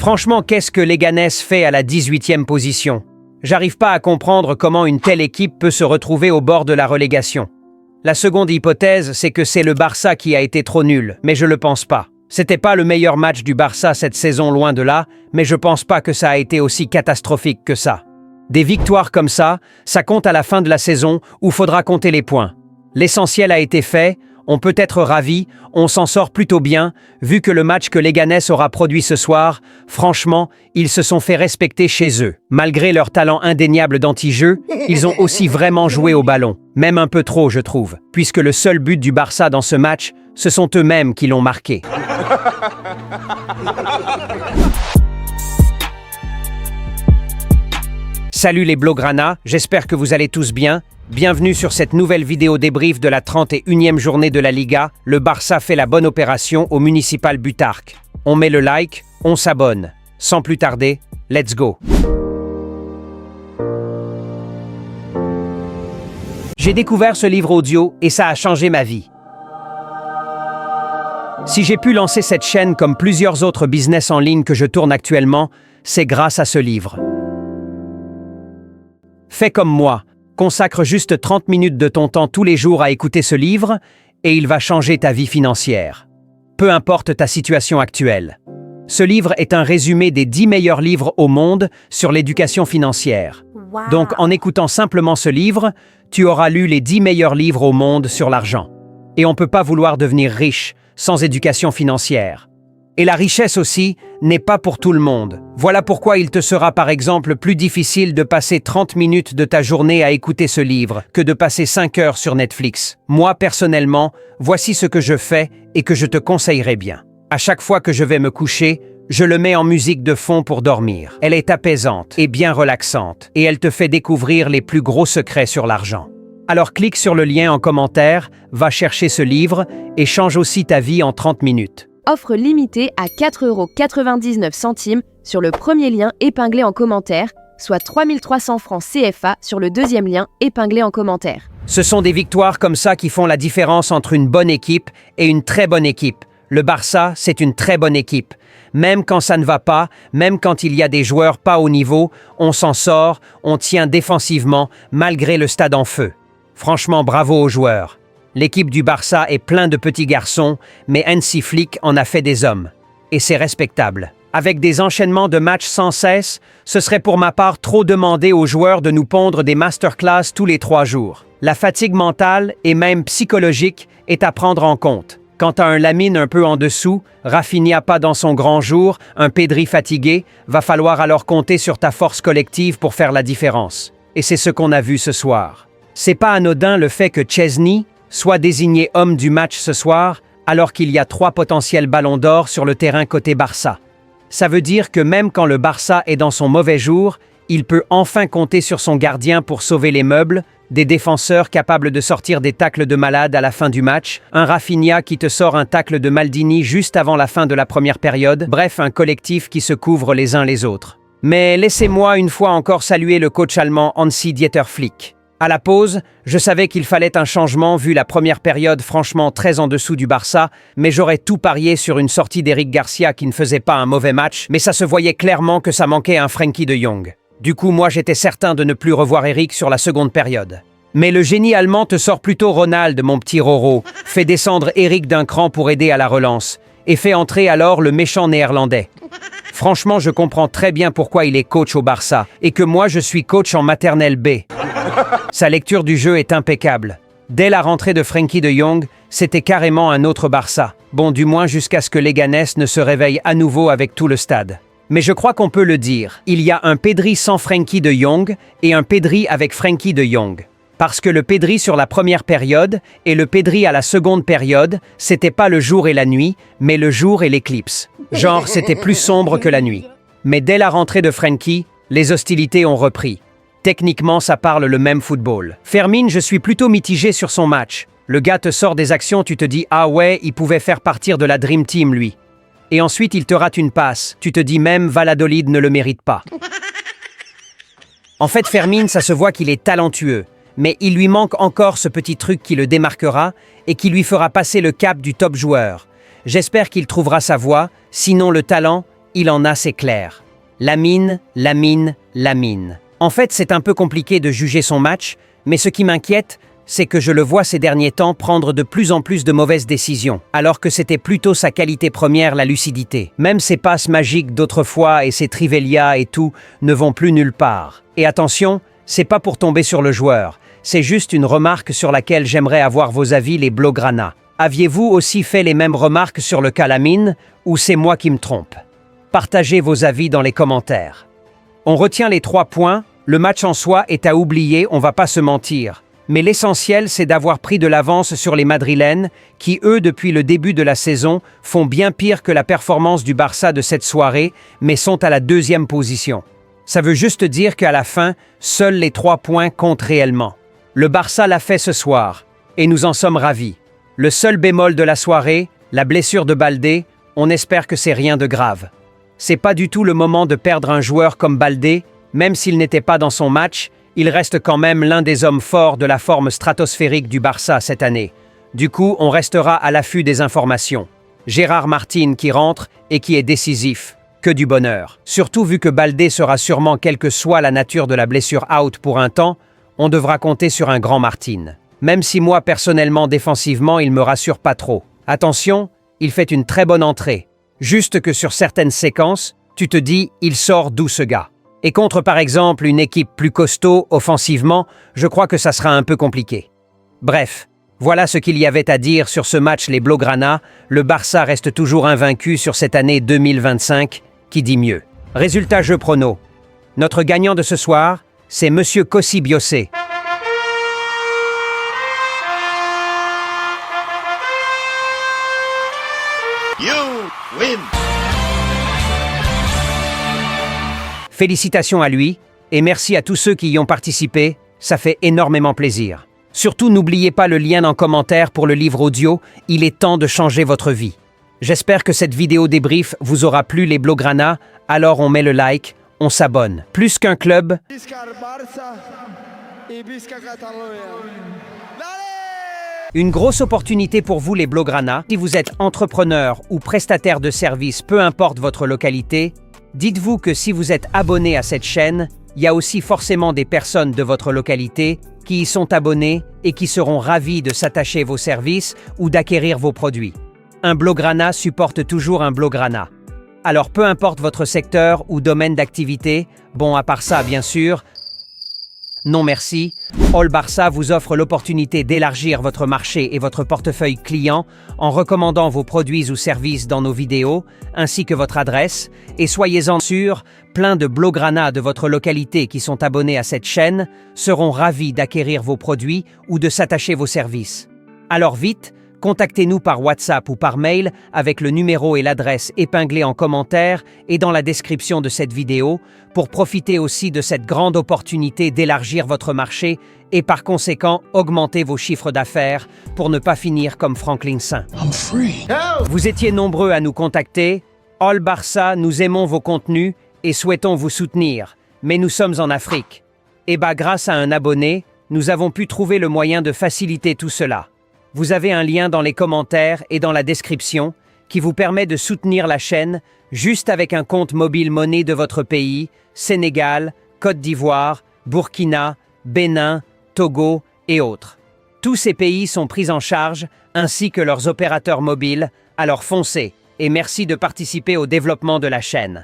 Franchement, qu'est-ce que Leganés fait à la 18e position? J'arrive pas à comprendre comment une telle équipe peut se retrouver au bord de la relégation. La seconde hypothèse, c'est que c'est le Barça qui a été trop nul, mais je le pense pas. C'était pas le meilleur match du Barça cette saison, loin de là, mais je pense pas que ça a été aussi catastrophique que ça. Des victoires comme ça compte à la fin de la saison où faudra compter les points. L'essentiel a été fait, on peut être ravi, on s'en sort plutôt bien, vu que le match que Leganés aura produit ce soir, franchement, ils se sont fait respecter chez eux. Malgré leur talent indéniable d'anti-jeu, ils ont aussi vraiment joué au ballon, même un peu trop je trouve, puisque le seul but du Barça dans ce match, ce sont eux-mêmes qui l'ont marqué. Salut les Blaugrana, j'espère que vous allez tous bien. Bienvenue sur cette nouvelle vidéo débrief de la 31e journée de la Liga. Le Barça fait la bonne opération au Municipal Butarque. On met le like, on s'abonne. Sans plus tarder, let's go. J'ai découvert ce livre audio et ça a changé ma vie. Si j'ai pu lancer cette chaîne comme plusieurs autres business en ligne que je tourne actuellement, c'est grâce à ce livre. Fais comme moi. Consacre juste 30 minutes de ton temps tous les jours à écouter ce livre et il va changer ta vie financière. Peu importe ta situation actuelle. Ce livre est un résumé des 10 meilleurs livres au monde sur l'éducation financière. Wow. Donc, en écoutant simplement ce livre, tu auras lu les 10 meilleurs livres au monde sur l'argent. Et on ne peut pas vouloir devenir riche sans éducation financière. Et la richesse aussi n'est pas pour tout le monde. Voilà pourquoi il te sera par exemple plus difficile de passer 30 minutes de ta journée à écouter ce livre que de passer 5 heures sur Netflix. Moi, personnellement, voici ce que je fais et que je te conseillerais bien. À chaque fois que je vais me coucher, je le mets en musique de fond pour dormir. Elle est apaisante et bien relaxante et elle te fait découvrir les plus gros secrets sur l'argent. Alors clique sur le lien en commentaire, va chercher ce livre et change aussi ta vie en 30 minutes. Offre limitée à 4,99 € sur le premier lien épinglé en commentaire, soit 3 300 francs CFA sur le deuxième lien épinglé en commentaire. Ce sont des victoires comme ça qui font la différence entre une bonne équipe et une très bonne équipe. Le Barça, c'est une très bonne équipe. Même quand ça ne va pas, même quand il y a des joueurs pas au niveau, on s'en sort, on tient défensivement, malgré le stade en feu. Franchement, bravo aux joueurs. L'équipe du Barça est plein de petits garçons, mais Hansi Flick en a fait des hommes. Et c'est respectable. Avec des enchaînements de matchs sans cesse, ce serait pour ma part trop demander aux joueurs de nous pondre des masterclass tous les 3 jours. La fatigue mentale et même psychologique est à prendre en compte. Quand t'as un Lamine un peu en dessous, Rafinha pas dans son grand jour, un Pedri fatigué, va falloir alors compter sur ta force collective pour faire la différence. Et c'est ce qu'on a vu ce soir. C'est pas anodin le fait que Chesney soit désigné homme du match ce soir, alors qu'il y a 3 potentiels ballons d'or sur le terrain côté Barça. Ça veut dire que même quand le Barça est dans son mauvais jour, il peut enfin compter sur son gardien pour sauver les meubles, des défenseurs capables de sortir des tacles de malade à la fin du match, un Rafinha qui te sort un tacle de Maldini juste avant la fin de la première période, bref, un collectif qui se couvre les uns les autres. Mais laissez-moi une fois encore saluer le coach allemand Hansi-Dieter Flick. À la pause, je savais qu'il fallait un changement vu la première période franchement très en dessous du Barça, mais j'aurais tout parié sur une sortie d'Eric Garcia qui ne faisait pas un mauvais match, mais ça se voyait clairement que ça manquait un Frenkie de Jong. Du coup, moi j'étais certain de ne plus revoir Eric sur la seconde période. Mais le génie allemand te sort plutôt Ronald, mon petit Roro, fait descendre Eric d'un cran pour aider à la relance, et fait entrer alors le méchant néerlandais. Franchement, je comprends très bien pourquoi il est coach au Barça, et que moi je suis coach en maternelle B. Sa lecture du jeu est impeccable. Dès la rentrée de Frenkie de Jong, c'était carrément un autre Barça. Bon, du moins jusqu'à ce que Leganés ne se réveille à nouveau avec tout le stade. Mais je crois qu'on peut le dire. Il y a un Pedri sans Frenkie de Jong et un Pedri avec Frenkie de Jong. Parce que le Pedri sur la première période et le Pedri à la seconde période, c'était pas le jour et la nuit, mais le jour et l'éclipse. Genre, c'était plus sombre que la nuit. Mais dès la rentrée de Frenkie, les hostilités ont repris. Techniquement, ça parle le même football. Fermin, je suis plutôt mitigé sur son match. Le gars te sort des actions, tu te dis « Ah ouais, il pouvait faire partir de la Dream Team, lui. » Et ensuite, il te rate une passe. Tu te dis même « Valladolid ne le mérite pas. » En fait, Fermin, ça se voit qu'il est talentueux. Mais il lui manque encore ce petit truc qui le démarquera et qui lui fera passer le cap du top joueur. J'espère qu'il trouvera sa voie, sinon le talent, Il en a, c'est clair. Lamine, Lamine, Lamine. En fait, c'est un peu compliqué de juger son match, mais ce qui m'inquiète, c'est que je le vois ces derniers temps prendre de plus en plus de mauvaises décisions, alors que c'était plutôt sa qualité première, la lucidité. Même ses passes magiques d'autrefois et ses Trivelia et tout ne vont plus nulle part. Et attention, c'est pas pour tomber sur le joueur, c'est juste une remarque sur laquelle j'aimerais avoir vos avis, les Blaugrana. Aviez-vous aussi fait les mêmes remarques sur le cas Lamine, ou c'est moi qui me trompe? Partagez vos avis dans les commentaires. On retient les 3 points, le match en soi est à oublier, on va pas se mentir. Mais l'essentiel, c'est d'avoir pris de l'avance sur les Madrilènes, qui eux, depuis le début de la saison, font bien pire que la performance du Barça de cette soirée, mais sont à la 2e position. Ça veut juste dire qu'à la fin, seuls les 3 points comptent réellement. Le Barça l'a fait ce soir, et nous en sommes ravis. Le seul bémol de la soirée, la blessure de Baldé, on espère que c'est rien de grave. C'est pas du tout le moment de perdre un joueur comme Baldé, même s'il n'était pas dans son match, il reste quand même l'un des hommes forts de la forme stratosphérique du Barça cette année. Du coup, on restera à l'affût des informations. Gérard Martin qui rentre et qui est décisif. Que du bonheur. Surtout vu que Baldé sera sûrement, quelle que soit la nature de la blessure, out pour un temps, on devra compter sur un grand Martin. Même si moi, personnellement, défensivement, il me rassure pas trop. Attention, il fait une très bonne entrée. Juste que sur certaines séquences, tu te dis, il sort d'où ce gars? Et contre par exemple une équipe plus costaud offensivement, je crois que ça sera un peu compliqué. Bref, voilà ce qu'il y avait à dire sur ce match les Blaugrana. Le Barça reste toujours invaincu sur cette année 2025, qui dit mieux. Résultat jeu prono. Notre gagnant de ce soir, c'est Monsieur Kossi Biossé. You win! Félicitations à lui, et merci à tous ceux qui y ont participé, ça fait énormément plaisir. Surtout n'oubliez pas le lien en commentaire pour le livre audio, il est temps de changer votre vie. J'espère que cette vidéo débrief vous aura plu les Blaugrana, alors on met le like, on s'abonne. Plus qu'un club, Visca el Barça y visca Catalunya. une grosse opportunité pour vous les Blaugrana. Si vous êtes entrepreneur ou prestataire de services, peu importe votre localité, dites-vous que si vous êtes abonné à cette chaîne, il y a aussi forcément des personnes de votre localité qui y sont abonnées et qui seront ravis de s'attacher vos services ou d'acquérir vos produits. Un Blaugrana supporte toujours un Blaugrana. Alors peu importe votre secteur ou domaine d'activité, bon à part ça bien sûr, non merci, All Barça vous offre l'opportunité d'élargir votre marché et votre portefeuille client en recommandant vos produits ou services dans nos vidéos, ainsi que votre adresse, et soyez-en sûrs, plein de Blaugrana de votre localité qui sont abonnés à cette chaîne seront ravis d'acquérir vos produits ou de s'attacher vos services. Alors vite, contactez-nous par WhatsApp ou par mail avec le numéro et l'adresse épinglés en commentaire et dans la description de cette vidéo pour profiter aussi de cette grande opportunité d'élargir votre marché et par conséquent augmenter vos chiffres d'affaires pour ne pas finir comme Franklin Saint. Vous étiez nombreux à nous contacter. All Barça, nous aimons vos contenus et souhaitons vous soutenir, mais nous sommes en Afrique. Et grâce à un abonné, nous avons pu trouver le moyen de faciliter tout cela. Vous avez un lien dans les commentaires et dans la description qui vous permet de soutenir la chaîne juste avec un compte mobile monnaie de votre pays, Sénégal, Côte d'Ivoire, Burkina, Bénin, Togo et autres. Tous ces pays sont pris en charge ainsi que leurs opérateurs mobiles, alors foncez et merci de participer au développement de la chaîne.